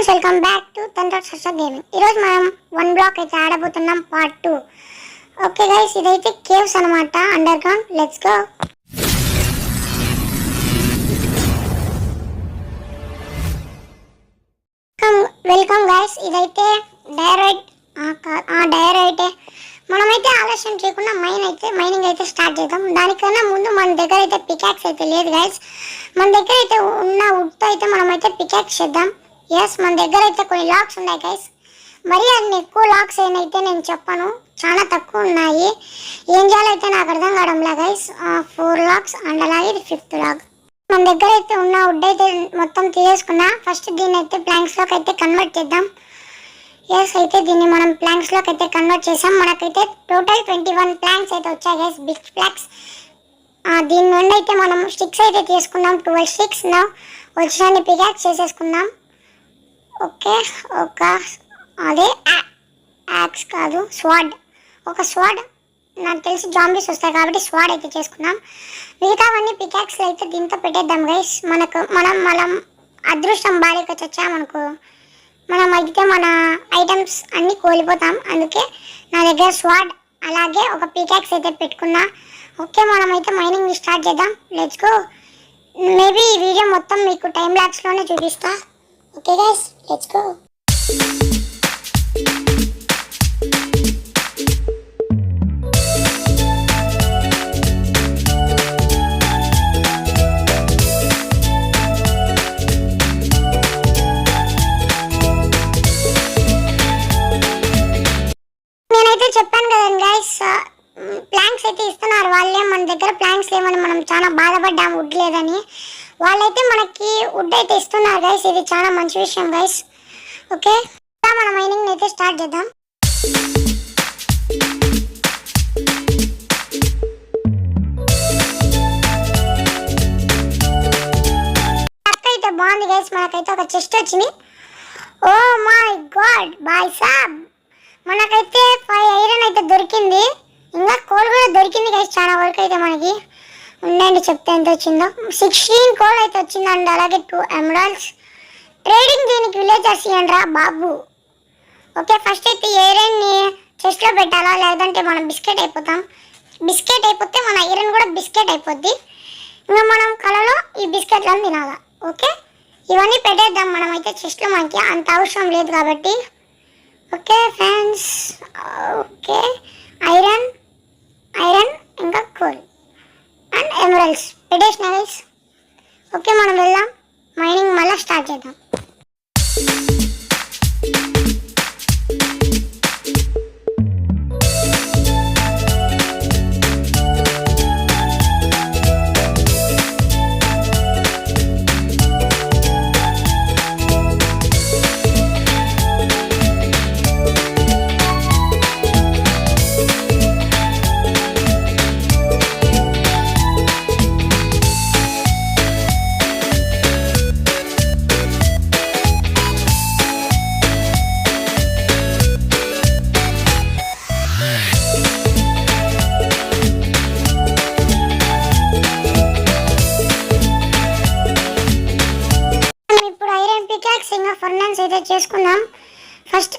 Friends welcome back to తండ్రి సర్స gaming. ఈరోజు మనం వన్ బ్లాక్ అయితే ఆడబోతున్నాం పార్ట్ 2. ఓకే గైస్, ఇదైతే కేవ్స్ అనమాట, under ground. Let's go. Welcome guys, ఇదైతే డైరెక్ట్ మనమైతే ఆలస్యం చేయకుండా మైనింగ్ అయితే స్టార్ట్ చేద్దాం. దానికన్నా ముందు మన దగ్గర అయితే పికాక్స్ అయితే లేదు గైస్. మన దగ్గర అయితే ఉన్న వుడ్తో అయితే మనమైతే పికాక్స్ చేద్దాం. ఎస్, మన దగ్గర అయితే కొన్ని లాక్స్ ఉన్నాయి గైస్. మరి అన్ని ఎక్కువ లాక్స్ అయితే నేను చెప్పను, చాలా తక్కువ ఉన్నాయి. ఏం చేయాలైతే నాకు అర్థం కావడంలా గైస్. 4 లాక్స్ అండ్ అలాగే ఇది 5th లాక్. మన దగ్గర అయితే ఉన్న వుడ్ అయితే మొత్తం తీసేసుకున్నా. ఫస్ట్ దీన్ని అయితే ప్లాంక్స్లోకి అయితే కన్వర్ట్ చేద్దాం. ఎస్, అయితే దీన్ని మనం ప్లాంక్స్లోకి అయితే కన్వర్ట్ చేసాం. మనకైతే టోటల్ 21 ప్లాంక్స్ అయితే వచ్చాయి గైస్, బిగ్ ప్లాంక్స్. దీని నుండి అయితే మనం స్టిక్స్ అయితే తీసుకున్నాం, 12 స్టిక్స్. వచ్చిన పికాక్స్ చేసేసుకుందాం. ఓకే, అదే యాక్స్ కాదు, స్వాడ్. ఒక స్వాడ్, నాకు తెలిసి జాంబీస్ వస్తాయి కాబట్టి స్వాడ్ అయితే చేసుకున్నాం. మిగతావన్నీ పికాక్స్ అయితే దీంతో పెట్టేద్దాం గైస్. మనం అదృష్టం బాలిక చచ్చామనుకో, మనం అయితే మన ఐటమ్స్ అన్నీ కోల్పోతాం. అందుకే నా దగ్గర స్వాడ్ అలాగే ఒక పికాక్స్ అయితే పెట్టుకున్నా. ఓకే, మనమైతే మైనింగ్ స్టార్ట్ చేద్దాం. Let's go. మేబీ ఈ వీడియో మొత్తం మీకు టైం ల్యాప్స్లోనే చూపిస్తా. Okay guys, let's go. నేనైతే చెప్పాను కదండి గైస్, ప్లాంక్స్ అయితే ఇస్తున్నారు వాళ్ళే. మన దగ్గర ప్లాంక్స్ లేవని మనం చాలా బాధపడ్డాం, వుడ్ లేదని. వాళ్ళైతే మనకి వుడ్ అయితే ఇస్తున్నారు గైస్. ఇది చాలా మంచి విషయం గైస్. ఓకే, మన మైనింగ్ అయితే స్టార్ట్ చేద్దాం. అయితే బాగుంది గైస్, మనకైతే ఒక చెస్ట్ వచ్చింది. ఓ మై గాడ్ బాయ్ సాబ్, మనకైతే 5 ఐరన్ అయితే దొరికింది. ఇంకా కోల్ కూడా దొరికింది గైస్, చాలా వరకు అయితే మనకి. ఉండండి చెప్తే ఎంత వచ్చిందో. 16 కోల్ అయితే వచ్చింది అండ్ అలాగే 2 ఎమరాల్డ్స్. ట్రేడింగ్ దీనికి విలేజర్స్ ఇవ్వండి రా బాబు. ఓకే, ఫస్ట్ అయితే ఐరన్ని చెస్ట్లో పెట్టాలా, లేదంటే మనం బిస్కెట్ అయిపోతాం. బిస్కెట్ అయిపోతే మన ఐరన్ కూడా బిస్కెట్ అయిపోద్ది. ఇంకా మనం కలలో ఈ బిస్కెట్లను తినాలా. ఓకే, ఇవన్నీ పెట్టేద్దాం. మనమైతే చెస్ట్లో మనకి అంత అవసరం లేదు కాబట్టి. ఓకే ఫ్రెండ్స్, ఓకే ఐరన్ ఇంకా కోల్ అండ్ ఎమరల్డ్స్ పెట్టేసిన గైస్. ఓకే, మనం వెళ్దాం, మైనింగ్ మళ్ళీ స్టార్ట్ చేద్దాం. ఫర్నాన్స్ అయితే చేసుకుందాం. First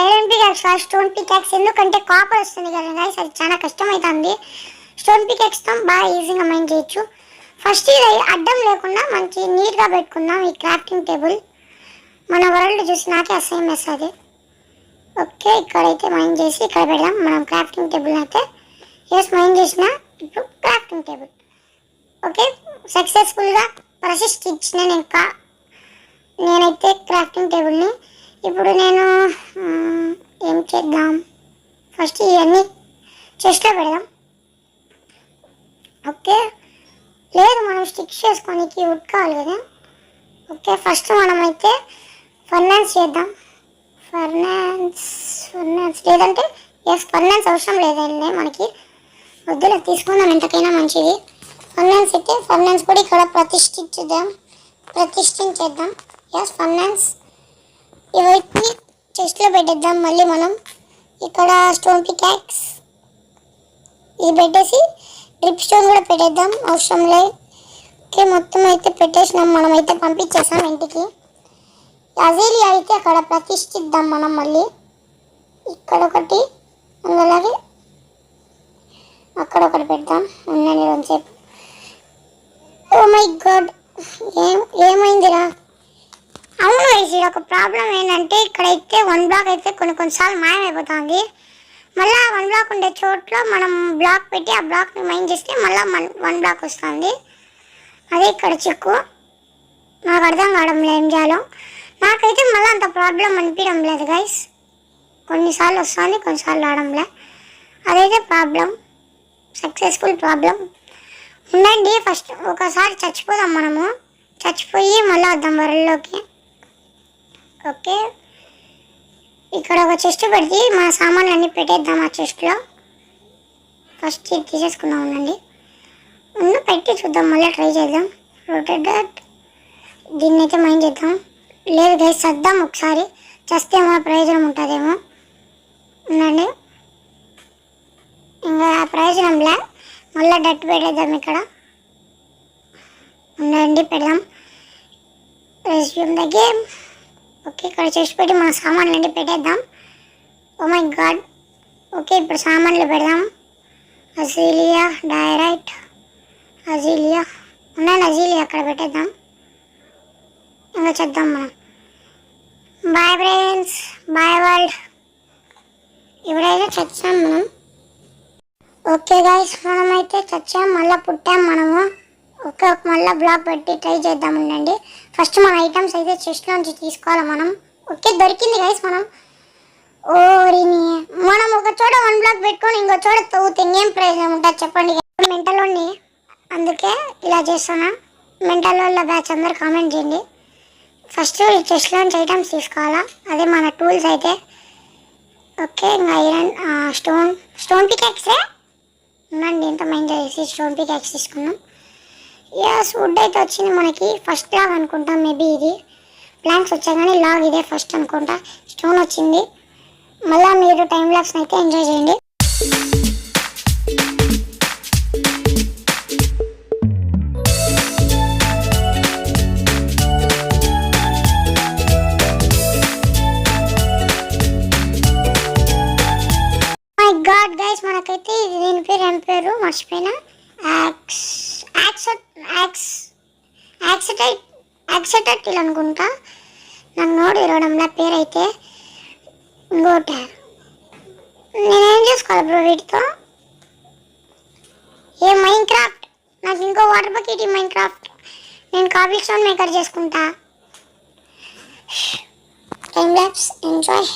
iron peacocks, stone peacocks. ఎందుకంటే కాపర్ వస్తుంది కదా గైస్, అది చాలా కష్టమవుతుంది. స్టోన్ పికాక్స్తో బాగా ఈజీగా మైన్ చేయొచ్చు. ఫస్ట్ ఇది అడ్డం లేకుండా మంచి నీట్గా పెట్టుకుందాం ఈ క్రాఫ్టింగ్ టేబుల్. మన వరల్డ్ చూసి నాకే అసహ్యం వేస్తుంది. ఓకే, ఇక్కడైతే మైన్ చేసి ఇక్కడ పెడదాం మనం క్రాఫ్టింగ్ టేబుల్ అయితే. మైన్ చేసిన ఇప్పుడు క్రాఫ్టింగ్ టేబుల్. ఓకే, సక్సెస్ఫుల్గా ప్రతిష్ఠించిన నేనైతే క్రాఫ్టింగ్ టేబుల్ని. ఇప్పుడు నేను ఏం చేద్దాం, ఫస్ట్ ఇవన్నీ చెస్ట్లో పెడదాం. ఓకే, లేదు మనం స్టిక్స్ చేసుకోనికి వుడ్ కావాలి కదా. ఓకే, ఫస్ట్ మనమైతే ఫర్నాన్స్ చేద్దాం. ఫర్నాన్స్ లేదంటే ఫర్నాన్స్ అవసరం లేదండి మనకి, వద్దులో తీసుకుందాం, ఎంతకైనా మంచిది. ఫర్నాన్స్ అయితే ఫర్నాన్స్ కూడా ఇక్కడ ప్రతిష్ఠించేద్దాం. ఫర్నాన్స్ ఇవన్నీ చెస్ట్లో పెట్టేద్దాం. మళ్ళీ మనం ఇక్కడ స్టోన్ పికాక్స్ ఇది పెట్టేసి డ్రిప్ స్టోన్ కూడా పెట్టేద్దాం, అవసరం లేదు. ఓకే, మొత్తం అయితే పెట్టేసినాం, మనమైతే పంపించేసాం ఇంటికి. అజీలియా అయితే అక్కడ ప్రతిష్ఠిద్దాం మనం మళ్ళీ. ఇక్కడ ఒకటి, అలాగే అక్కడ ఒకటి పెడతాం. ఉండండి కొంచెంసేపు. ఓ మై గాడ్, ఏమైందిరా? అవును గైస్, ఇది ఒక ప్రాబ్లం ఏంటంటే ఇక్కడైతే 1 బ్లాక్ అయితే కొన్నిసార్లు మాయమైపోతుంది. మళ్ళీ 1 బ్లాక్ ఉండే చోట్ల మనం బ్లాక్ పెట్టి ఆ బ్లాక్ని మైండ్ చేస్తే మళ్ళీ 1 బ్లాక్ వస్తుంది. అదే ఇక్కడ చిక్కు. నాకు అర్థం కావడం లేదు ఏం చేయాలో. నాకైతే మళ్ళీ అంత ప్రాబ్లం అనిపించడం లేదు గైస్. కొన్నిసార్లు వస్తుంది, కొన్నిసార్లు రావడంలే. అదైతే ప్రాబ్లం, సక్సెస్ఫుల్ ప్రాబ్లం. ఉండండి, ఫస్ట్ ఒకసారి చచ్చిపోదాం మనము. చచ్చిపోయి మళ్ళీ వద్దాం వరల్డ్లోకి. ఓకే, ఇక్కడ ఒక చెస్ట్ పెడితే మన సామాన్లు అన్నీ పెట్టేద్దాం ఆ చెస్ట్లో. ఫస్ట్ ఇది తీసేసుకుందాం. ఉండండి, పెట్టి చూద్దాం, మళ్ళీ ట్రై చేద్దాం. రొటేట్, దీన్ని అయితే మైండ్ చేద్దాం. లేదు గైస్, చద్దాం ఒకసారి. చస్తే ఏమో ప్రయోజనం ఉంటుందేమో. ఉండండి, ఇంకా ప్రయోజనంలే, మళ్ళీ డట్ పెట్టేద్దాం ఇక్కడ. ఉండండి, పెడదాం. Resume the game. ఓకే, ఇక్కడ చేసి పెట్టి మన సామాన్లు అన్నీ పెట్టేద్దాం. Oh my God. ఓకే, ఇప్పుడు సామాన్లు పెడదాం. అజీలియా, డైరైట్, అజీలియా. ఉండండి, అజీలియా అక్కడ పెట్టేద్దాం. ఇంకా చేద్దాం మనం. Bye friends, bye world. ఇప్పుడైతే చచ్చాం మనం. ఓకే గైస్, మనమైతే చచ్చాం, మళ్ళీ పుట్టాం మనము. ఓకే, మళ్ళీ బ్లాక్ పెట్టి ట్రై చేద్దాం. ఉండండి, ఫస్ట్ మన ఐటమ్స్ అయితే చెస్ట్లోంచి తీసుకోవాలి మనం. ఓకే, దొరికింది గైస్. ఓరిని మనం ఒక చోట 1 బ్లాక్ పెట్టుకొని ఇంకో చోట తవ్వుతే ఇంకేం ప్రయోజనం ఉంటుంది చెప్పండి. మెంటల్లోని అందుకే ఇలా చేస్తున్నా. మెంటల్లో బ్యాచ్ అందరు కామెంట్ చేయండి. ఫస్ట్ చెస్ట్లోంచి ఐటమ్స్ తీసుకోవాలా, అదే మన టూల్స్ అయితే. ఓకే, ఇంకా ఐరన్, స్టోన్ పికాక్సే. ఉండండి, ఇంత మైండ్ చేసి స్టోన్ పికాక్స్ తీసుకున్నాం. ఎస్, వుడ్ అయితే వచ్చింది మనకి. ఫస్ట్ లాగ్ అనుకుంటా, మేబీ ఇది. ప్లాంక్స్ వచ్చాయి కానీ లాగ్ ఇదే ఫస్ట్ అనుకుంటా. స్టోన్ వచ్చింది. మళ్ళీ మీరు టైం లాగ్స్ని అయితే ఎంజాయ్ చేయండి. మై గాడ్ గైస్, మనకైతే దీని పేరు ఏం పేరు మర్చిపోయినా. యాక్సెటైల్ అనుకుంటా. నాకు నోడు ఇరవడంలా పేరైతే. ఇంకోట నేనేం చేసుకోవాలి బ్రో వీటితో? ఏ మైన్ క్రాఫ్ట్, నాకు ఇంకో వాటర్ బకెట్. ఈ మైన్ క్రాఫ్ట్ నేను కాబుల్ స్టోన్ మేకర్ చేసుకుంటా. Time lapse enjoy.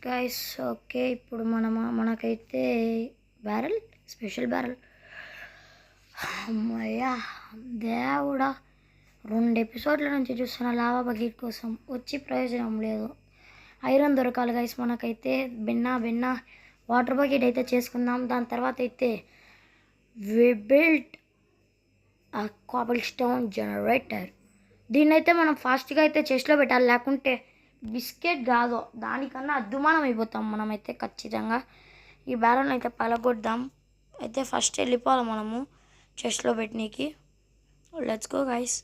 Guys. Okay, ఇప్పుడు మనకైతే బ్యారెల్, స్పెషల్ బ్యారెల్. అమ్మయ్యా దేవుడా, 2 ఎపిసోడ్ల నుంచి చూస్తున్న లావా బకెట్ కోసం వచ్చి ప్రయోజనం లేదు. ఐరన్ దొరకాలి గైస్ మనకైతే. బెన్న వాటర్ బకెట్ అయితే చేసుకుందాం. దాని తర్వాత అయితే వి బిల్ట్ ఆ కాబుల్ స్టోన్ జనరేటర్. దీన్ని అయితే మనం ఫాస్ట్గా అయితే చెస్ట్లో పెట్టాలి, లేకుంటే బిస్కెట్ కాదు దానికన్నా అద్దుమానం అయిపోతాం మనమైతే ఖచ్చితంగా. ఈ బ్యాలెన్ అయితే పలగొద్దాం. అయితే ఫస్ట్ వెళ్ళిపోవాలి మనము చెస్ట్లో పెట్టనీకి. Let's go guys.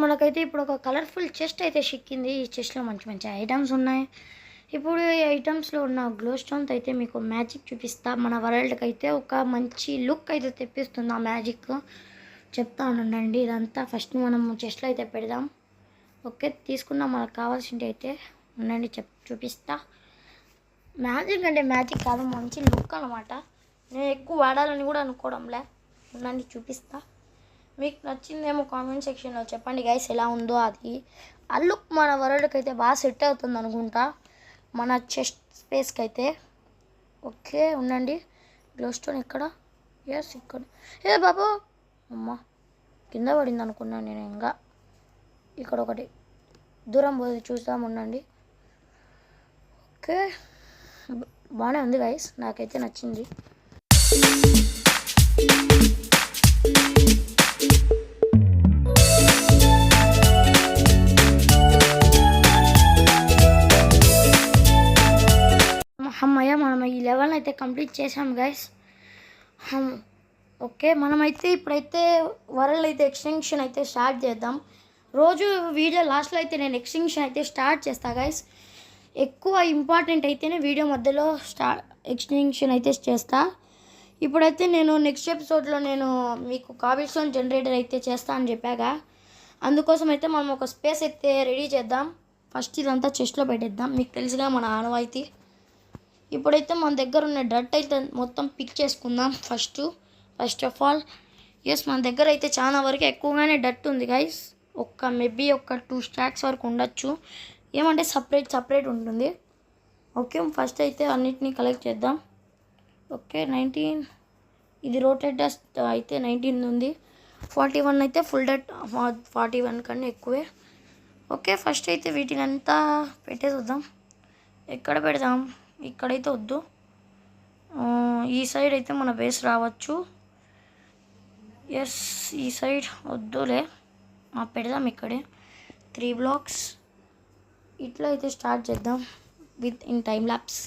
మనకైతే ఇప్పుడు ఒక కలర్ఫుల్ చెస్ట్ అయితే చిక్కింది. ఈ చెస్ట్లో మంచి ఐటమ్స్ ఉన్నాయి. ఇప్పుడు ఈ ఐటమ్స్లో ఉన్న గ్లో స్టోన్తో అయితే మీకు మ్యాజిక్ చూపిస్తా. మన వరల్డ్కి అయితే ఒక మంచి లుక్ అయితే తెప్పిస్తుంది ఆ మ్యాజిక్. చెప్తా ఉండండి. ఇదంతా ఫస్ట్ మనం చెస్ట్లో అయితే పెడదాం. ఓకే, తీసుకున్నాం. మనకు కావాల్సింది అయితే ఉండండి చూపిస్తా. మ్యాజిక్ అంటే మ్యాజిక్ కాదు, మంచి లుక్ అనమాట. నేను ఎక్కువ వాడాలని కూడా అనుకోవడంలే. ఉండండి చూపిస్తా. మీకు నచ్చిందేమో కామెంట్ సెక్షన్లో చెప్పండి గైస్, ఎలా ఉందో అది. ఆ లుక్ మన వరల్డ్కి అయితే బాగా సెట్ అవుతుంది అనుకుంటా, మన చెస్ట్ స్పేస్కి అయితే. ఓకే ఉండండి. గ్లో స్టోన్ ఇక్కడ, ఎస్ ఇక్కడ. ఏ బాబు అమ్మ కింద పడింది అనుకున్నాను నేను. ఇంకా ఇక్కడ ఒకటి దూరం పోయి చూద్దాం. ఉండండి. ఓకే బాగానే ఉంది గైస్, నాకైతే నచ్చింది. అమ్మయ్య, మనం ఈ లెవెల్ అయితే కంప్లీట్ చేసాం గైస్. ఓకే, మనమైతే ఇప్పుడైతే వరల్డ్ అయితే ఎక్స్టెన్షన్ అయితే స్టార్ట్ చేద్దాం. రోజు వీడియో లాస్ట్లో అయితే నేను ఎక్స్టెన్షన్ అయితే స్టార్ట్ చేస్తా గైస్. ఎక్కువ ఇంపార్టెంట్ అయితేనే వీడియో మధ్యలో ఎక్స్టెన్షన్ అయితే చేస్తా. ఇప్పుడైతే నేను నెక్స్ట్ ఎపిసోడ్లో నేను మీకు కాబుల్ స్టోన్ జనరేటర్ అయితే చేస్తా అని చెప్పాగా, అందుకోసం అయితే మనం ఒక స్పేస్ అయితే రెడీ చేద్దాం. ఫస్ట్ ఇదంతా చెస్ట్లో పెట్టేద్దాం. మీకు తెలుసుగా మన ఆనవాయితీ. ఇప్పుడైతే మన దగ్గర ఉన్న డట్ అయితే మొత్తం పిక్ చేసుకుందాం ఫస్ట్ ఆఫ్ ఆల్. ఎస్, మన దగ్గర అయితే చాలా వరకు ఎక్కువగానే డట్ ఉంది గైస్. మేబీ ఒక 2 స్టాక్స్ వరకు ఉండొచ్చు, ఏమంటే సపరేట్ ఉంటుంది. ఓకే, ఫస్ట్ అయితే అన్నిటినీ కలెక్ట్ చేద్దాం. ఓకే, 19 ఇది రోటెడ్ డస్ట్ అయితే 19 ఉంది. 41 అయితే ఫుల్ డట్, 41 కన్నా ఎక్కువే. ఓకే, ఫస్ట్ అయితే వీటిని అంతా పెట్టేద్దాం. ఎక్కడ పెడదాం? ఇక్కడైతే వద్దు, ఈ సైడ్ అయితే మన బేస్ రావచ్చు. ఎస్, ఈ సైడ్ వద్దులే, పెడదాం ఇక్కడే 3 బ్లాక్స్. ఇట్లా అయితే స్టార్ట్ చేద్దాం with in time lapse.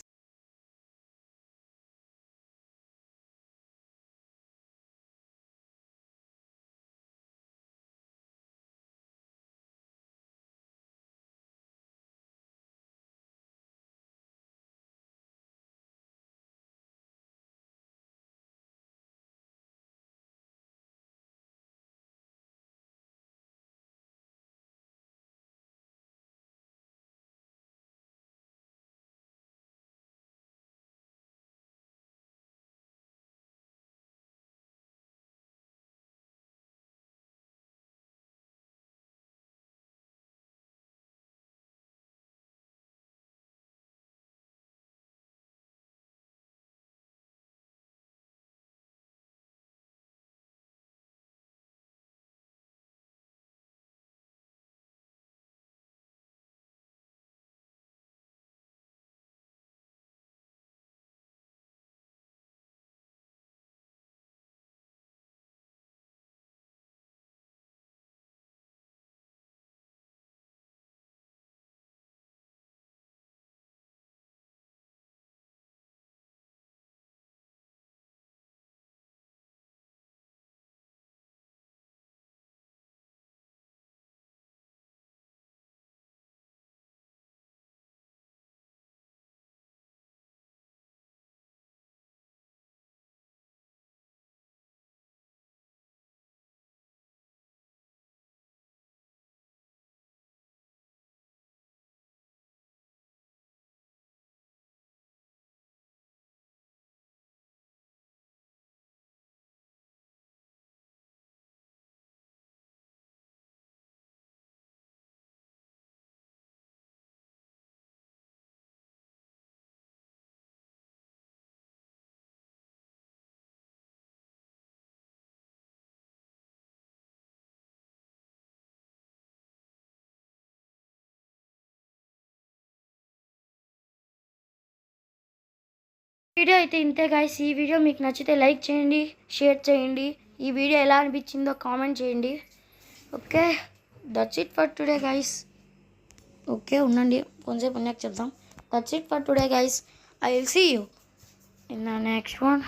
Video అయితే ఇంతే గైస్. ఈ వీడియో మీకు నచ్చితే లైక్ చేయండి, షేర్ చేయండి. ఈ వీడియో ఎలా అనిపించిందో కామెంట్ చేయండి. Okay, that's it for today guys. Okay, ఉండండి కొంచెంసేపు ఉన్నాక చెప్దాం. That's it for today guys. I will see you in the next one.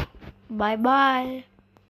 Bye bye.